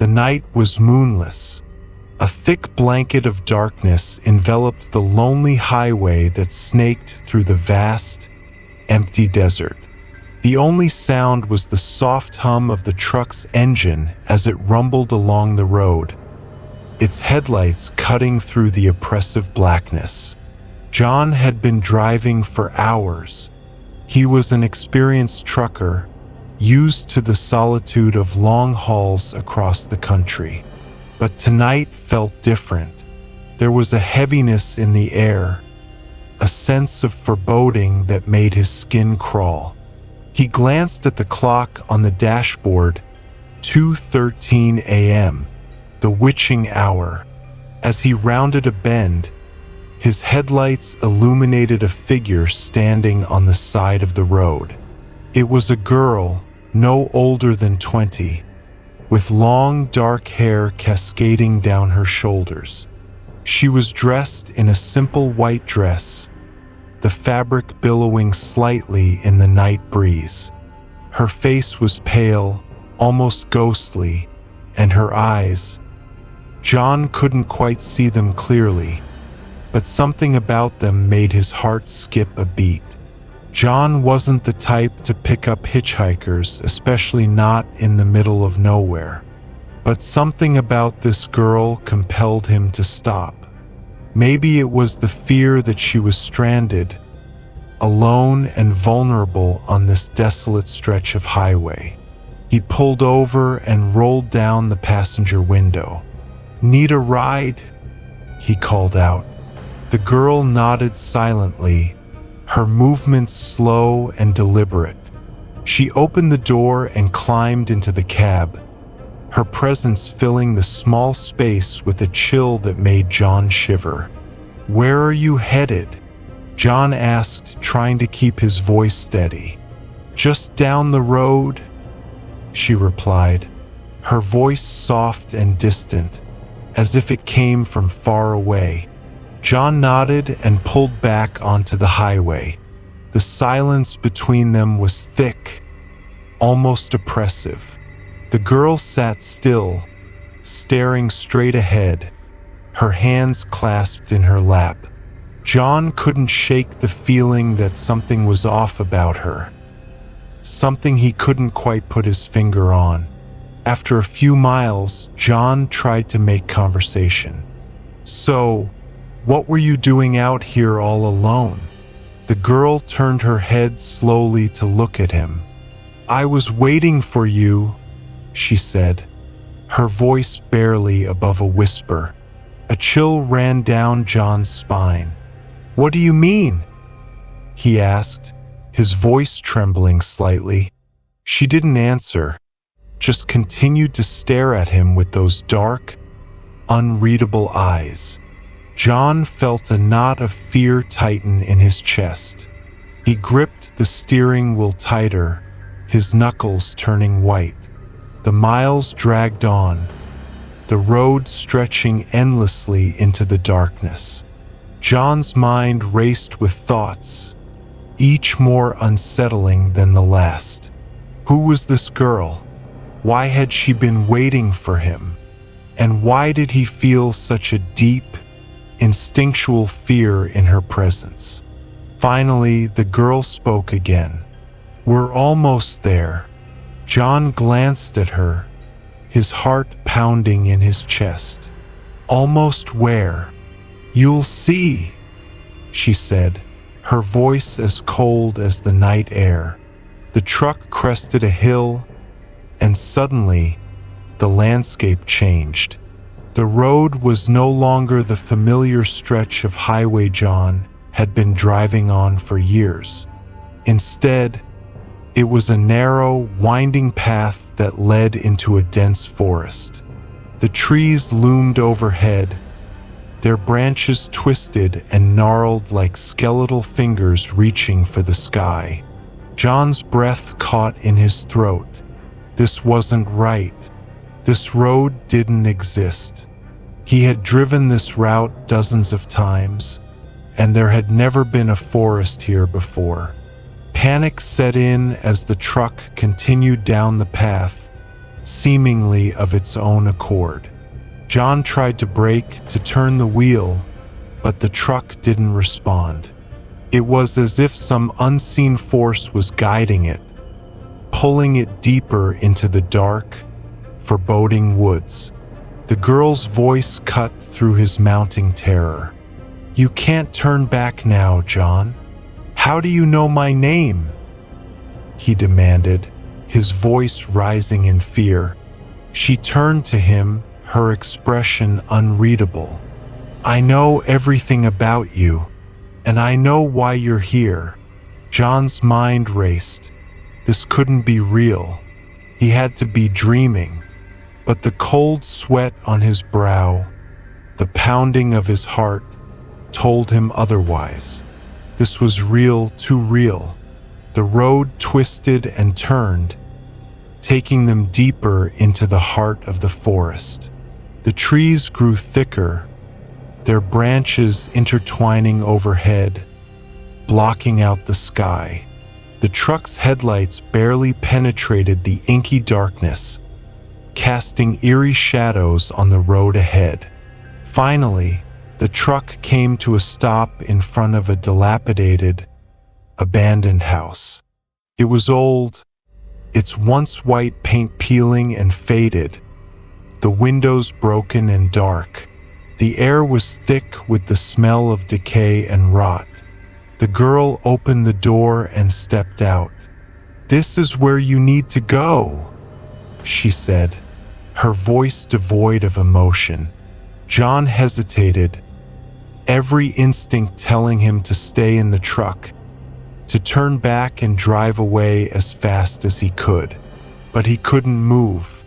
The night was moonless. A thick blanket of darkness enveloped the lonely highway that snaked through the vast, empty desert. The only sound was the soft hum of the truck's engine as it rumbled along the road, its headlights cutting through the oppressive blackness. John had been driving for hours. He was an experienced trucker, used to the solitude of long hauls across the country. But tonight felt different. There was a heaviness in the air, a sense of foreboding that made his skin crawl. He glanced at the clock on the dashboard, 2:13 a.m., the witching hour. As he rounded a bend, his headlights illuminated a figure standing on the side of the road. It was a girl, no older than 20, with long dark hair cascading down her shoulders. She was dressed in a simple white dress, the fabric billowing slightly in the night breeze. Her face was pale, almost ghostly, and her eyes, John couldn't quite see them clearly, but something about them made his heart skip a beat. John wasn't the type to pick up hitchhikers, especially not in the middle of nowhere. But something about this girl compelled him to stop. Maybe it was the fear that she was stranded, alone and vulnerable on this desolate stretch of highway. He pulled over and rolled down the passenger window. "Need a ride?" he called out. The girl nodded silently, her movements slow and deliberate. She opened the door and climbed into the cab, her presence filling the small space with a chill that made John shiver. "Where are you headed?" John asked, trying to keep his voice steady. "Just down the road," she replied, her voice soft and distant, as if it came from far away. John nodded and pulled back onto the highway. The silence between them was thick, almost oppressive. The girl sat still, staring straight ahead, her hands clasped in her lap. John couldn't shake the feeling that something was off about her, something he couldn't quite put his finger on. After a few miles, John tried to make conversation. "So, what were you doing out here all alone?" The girl turned her head slowly to look at him. "I was waiting for you," she said, her voice barely above a whisper. A chill ran down John's spine. "What do you mean?" he asked, his voice trembling slightly. She didn't answer, just continued to stare at him with those dark, unreadable eyes. John felt a knot of fear tighten in his chest. He gripped the steering wheel tighter, his knuckles turning white. The miles dragged on, the road stretching endlessly into the darkness. John's mind raced with thoughts, each more unsettling than the last. Who was this girl? Why had she been waiting for him? And why did he feel such a deep, instinctual fear in her presence? Finally, the girl spoke again. "We're almost there." John glanced at her, his heart pounding in his chest. "Almost where?" "You'll see," she said, her voice as cold as the night air. The truck crested a hill, and suddenly, the landscape changed. The road was no longer the familiar stretch of highway John had been driving on for years. Instead, it was a narrow, winding path that led into a dense forest. The trees loomed overhead, their branches twisted and gnarled like skeletal fingers reaching for the sky. John's breath caught in his throat. This wasn't right. This road didn't exist. He had driven this route dozens of times, and there had never been a forest here before. Panic set in as the truck continued down the path, seemingly of its own accord. John tried to brake, to turn the wheel, but the truck didn't respond. It was as if some unseen force was guiding it, pulling it deeper into the dark, foreboding woods. The girl's voice cut through his mounting terror. "You can't turn back now, John. How do you know my name?" he demanded, his voice rising in fear. She turned to him, her expression unreadable. "I know everything about you, and I know why you're here." John's mind raced. This couldn't be real. He had to be dreaming. But the cold sweat on his brow, the pounding of his heart, told him otherwise. This was real, too real. The road twisted and turned, taking them deeper into the heart of the forest. The trees grew thicker, their branches intertwining overhead, blocking out the sky. The truck's headlights barely penetrated the inky darkness, casting eerie shadows on the road ahead. Finally, the truck came to a stop in front of a dilapidated, abandoned house. It was old, its once white paint peeling and faded, the windows broken and dark. The air was thick with the smell of decay and rot. The girl opened the door and stepped out. "This is where you need to go," she said, her voice devoid of emotion. John hesitated, every instinct telling him to stay in the truck, to turn back and drive away as fast as he could. But he couldn't move.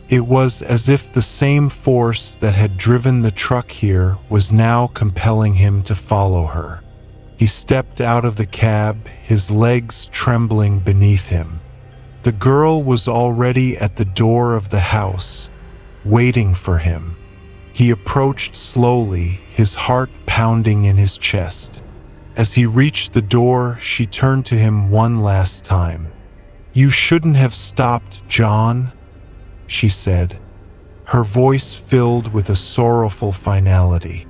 It was as if the same force that had driven the truck here was now compelling him to follow her. He stepped out of the cab, his legs trembling beneath him. The girl was already at the door of the house, waiting for him. He approached slowly, his heart pounding in his chest. As he reached the door, she turned to him one last time. "You shouldn't have stopped, John," she said, her voice filled with a sorrowful finality.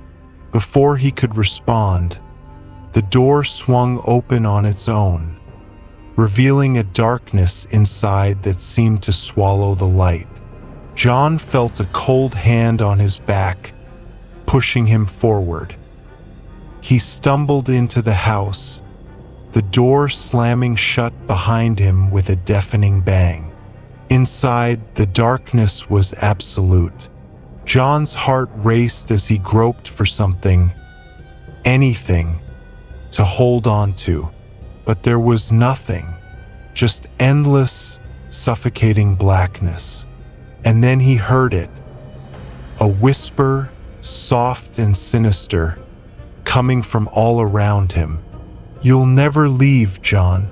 Before he could respond, the door swung open on its own, revealing a darkness inside that seemed to swallow the light. John felt a cold hand on his back, pushing him forward. He stumbled into the house, the door slamming shut behind him with a deafening bang. Inside, the darkness was absolute. John's heart raced as he groped for something, anything, to hold on to. But there was nothing, just endless, suffocating blackness. And then he heard it, a whisper, soft and sinister, coming from all around him. "You'll never leave, John.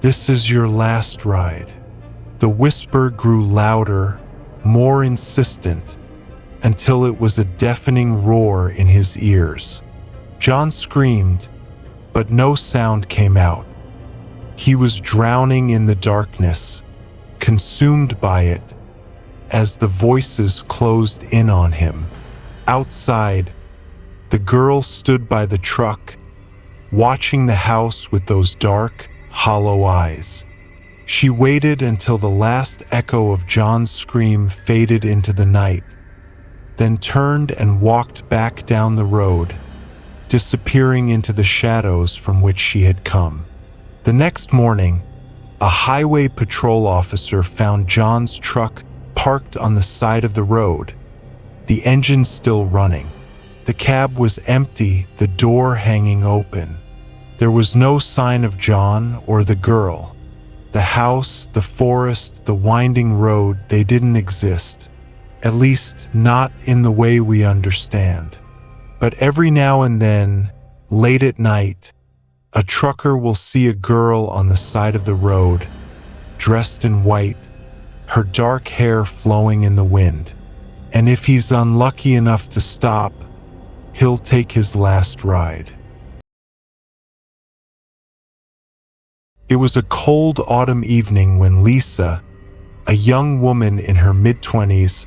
This is your last ride." The whisper grew louder, more insistent, until it was a deafening roar in his ears. John screamed, but no sound came out. He was drowning in the darkness, consumed by it, as the voices closed in on him. Outside, the girl stood by the truck, watching the house with those dark, hollow eyes. She waited until the last echo of John's scream faded into the night, then turned and walked back down the road, disappearing into the shadows from which she had come. The next morning, a highway patrol officer found John's truck parked on the side of the road, the engine still running. The cab was empty, the door hanging open. There was no sign of John or the girl. The house, the forest, the winding road, they didn't exist. At least not in the way we understand. But every now and then, late at night, a trucker will see a girl on the side of the road, dressed in white, her dark hair flowing in the wind. And if he's unlucky enough to stop, he'll take his last ride. It was a cold autumn evening when Lisa, a young woman in her mid-20s,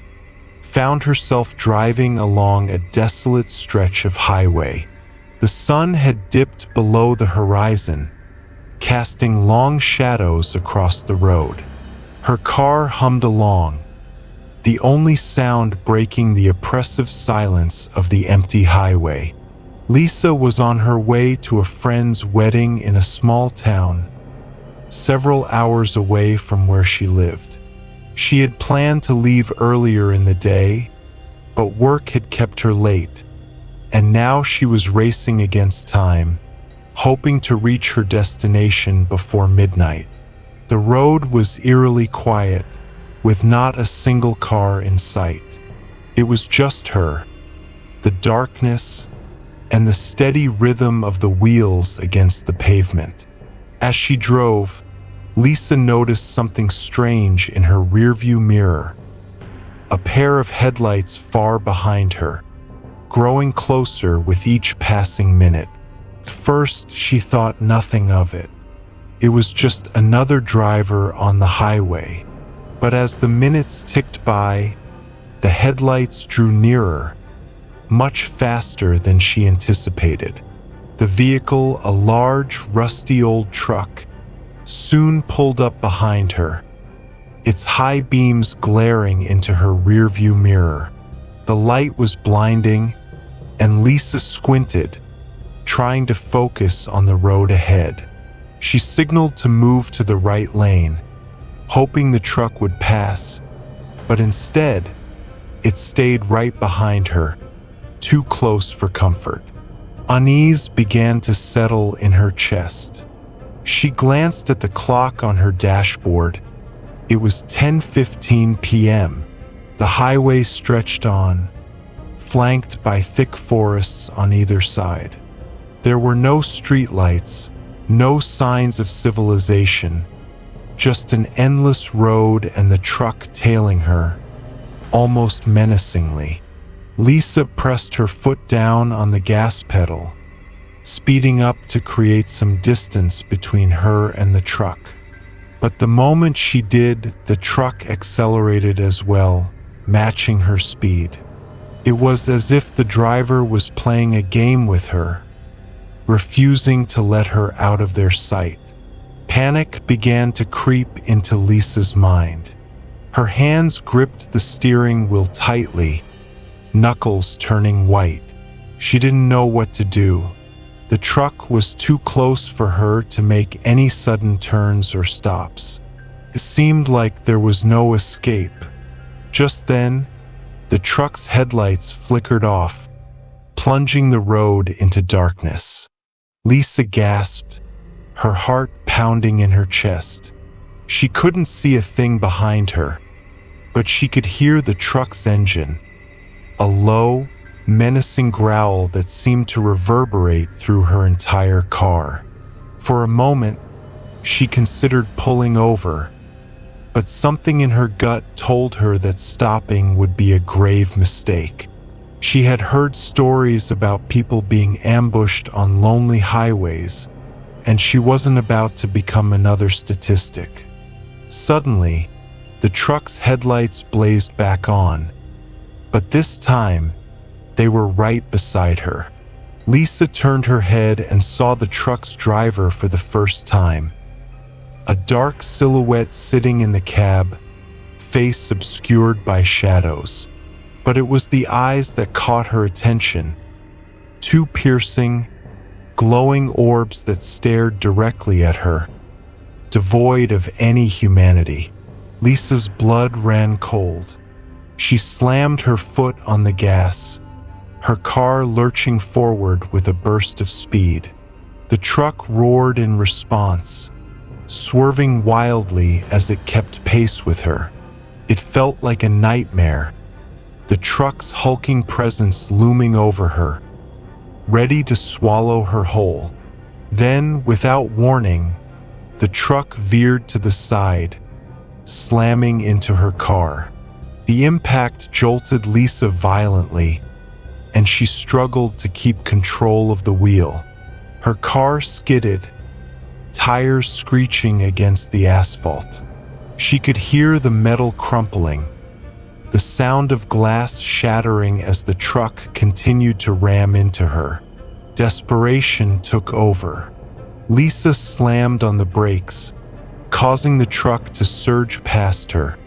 found herself driving along a desolate stretch of highway. The sun had dipped below the horizon, casting long shadows across the road. Her car hummed along, the only sound breaking the oppressive silence of the empty highway. Lisa was on her way to a friend's wedding in a small town, several hours away from where she lived. She had planned to leave earlier in the day, but work had kept her late, and now she was racing against time, hoping to reach her destination before midnight. The road was eerily quiet, with not a single car in sight. It was just her, the darkness, and the steady rhythm of the wheels against the pavement. As she drove, Lisa noticed something strange in her rearview mirror. A pair of headlights far behind her, growing closer with each passing minute. At first, she thought nothing of it. It was just another driver on the highway. But as the minutes ticked by, the headlights drew nearer, much faster than she anticipated. The vehicle, a large, rusty old truck, soon pulled up behind her, its high beams glaring into her rearview mirror. The light was blinding, and Lisa squinted, trying to focus on the road ahead. She signaled to move to the right lane, hoping the truck would pass, but instead, it stayed right behind her, too close for comfort. Unease began to settle in her chest. She glanced at the clock on her dashboard. It was 10:15 p.m. The highway stretched on, flanked by thick forests on either side. There were no streetlights, no signs of civilization, just an endless road and the truck tailing her, almost menacingly. Lisa pressed her foot down on the gas pedal, speeding up to create some distance between her and the truck. But the moment she did, the truck accelerated as well, matching her speed. It was as if the driver was playing a game with her, refusing to let her out of their sight. Panic began to creep into Lisa's mind. Her hands gripped the steering wheel tightly, knuckles turning white. She didn't know what to do. The truck was too close for her to make any sudden turns or stops. It seemed like there was no escape. Just then, the truck's headlights flickered off, plunging the road into darkness. Lisa gasped, her heart pounding in her chest. She couldn't see a thing behind her, but she could hear the truck's engine, a low, menacing growl that seemed to reverberate through her entire car. For a moment, she considered pulling over, but something in her gut told her that stopping would be a grave mistake. She had heard stories about people being ambushed on lonely highways, and she wasn't about to become another statistic. Suddenly, the truck's headlights blazed back on, but this time, they were right beside her. Lisa turned her head and saw the truck's driver for the first time. A dark silhouette sitting in the cab, face obscured by shadows. But it was the eyes that caught her attention. Two piercing, glowing orbs that stared directly at her, devoid of any humanity. Lisa's blood ran cold. She slammed her foot on the gas, her car lurching forward with a burst of speed. The truck roared in response, swerving wildly as it kept pace with her. It felt like a nightmare, the truck's hulking presence looming over her, ready to swallow her whole. Then, without warning, the truck veered to the side, slamming into her car. The impact jolted Lisa violently, and she struggled to keep control of the wheel. Her car skidded, tires screeching against the asphalt. She could hear the metal crumpling, the sound of glass shattering as the truck continued to ram into her. Desperation took over. Lisa slammed on the brakes, causing the truck to surge past her,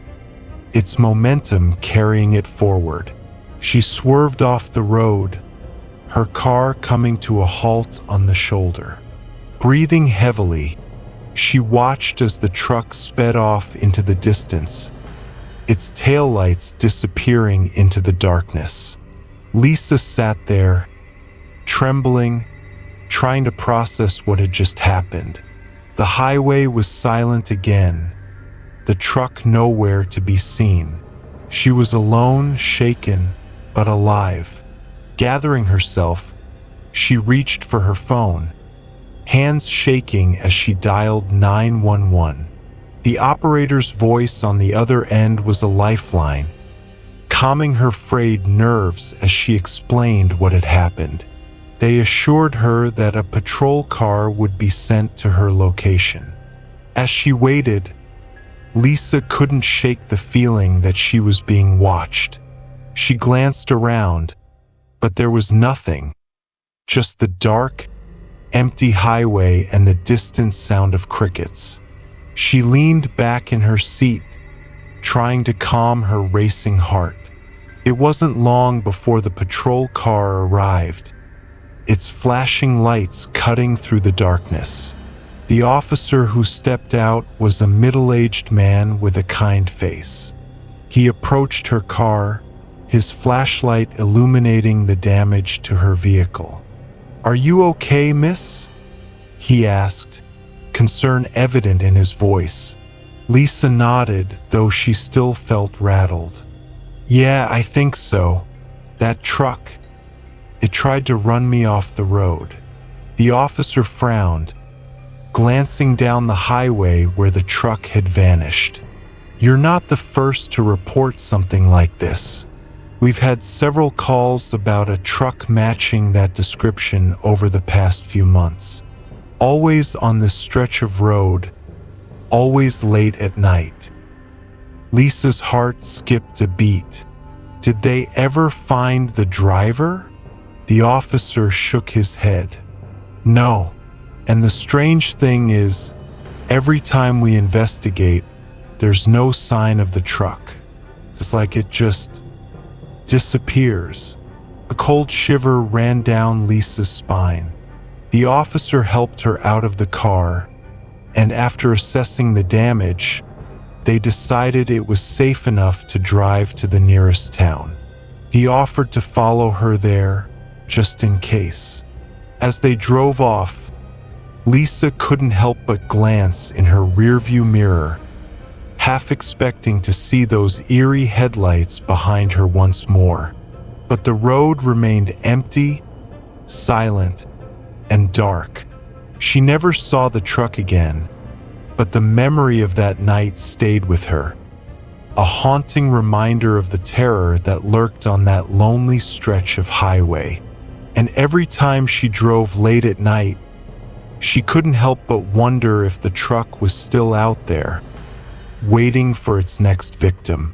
its momentum carrying it forward. She swerved off the road, her car coming to a halt on the shoulder. Breathing heavily, she watched as the truck sped off into the distance, its taillights disappearing into the darkness. Lisa sat there, trembling, trying to process what had just happened. The highway was silent again, the truck nowhere to be seen. She was alone, shaken, but alive. Gathering herself, she reached for her phone, hands shaking as she dialed 911. The operator's voice on the other end was a lifeline, calming her frayed nerves as she explained what had happened. They assured her that a patrol car would be sent to her location. As she waited, Lisa couldn't shake the feeling that she was being watched. She glanced around, but there was nothing, just the dark, empty highway and the distant sound of crickets. She leaned back in her seat, trying to calm her racing heart. It wasn't long before the patrol car arrived, its flashing lights cutting through the darkness. The officer who stepped out was a middle-aged man with a kind face. He approached her car, his flashlight illuminating the damage to her vehicle. "Are you okay, miss?" he asked, concern evident in his voice. Lisa nodded, though she still felt rattled. "Yeah, I think so. That truck, it tried to run me off the road." The officer frowned, glancing down the highway where the truck had vanished. "You're not the first to report something like this. We've had several calls about a truck matching that description over the past few months. Always on this stretch of road, always late at night." Lisa's heart skipped a beat. Did they ever find the driver? The officer shook his head. "No. And the strange thing is, every time we investigate, there's no sign of the truck. It's like it just disappears." A cold shiver ran down Lisa's spine. The officer helped her out of the car, and after assessing the damage, they decided it was safe enough to drive to the nearest town. He offered to follow her there, just in case. As they drove off, Lisa couldn't help but glance in her rearview mirror, half expecting to see those eerie headlights behind her once more. But the road remained empty, silent, and dark. She never saw the truck again, but the memory of that night stayed with her, a haunting reminder of the terror that lurked on that lonely stretch of highway. And every time she drove late at night, she couldn't help but wonder if the truck was still out there, waiting for its next victim.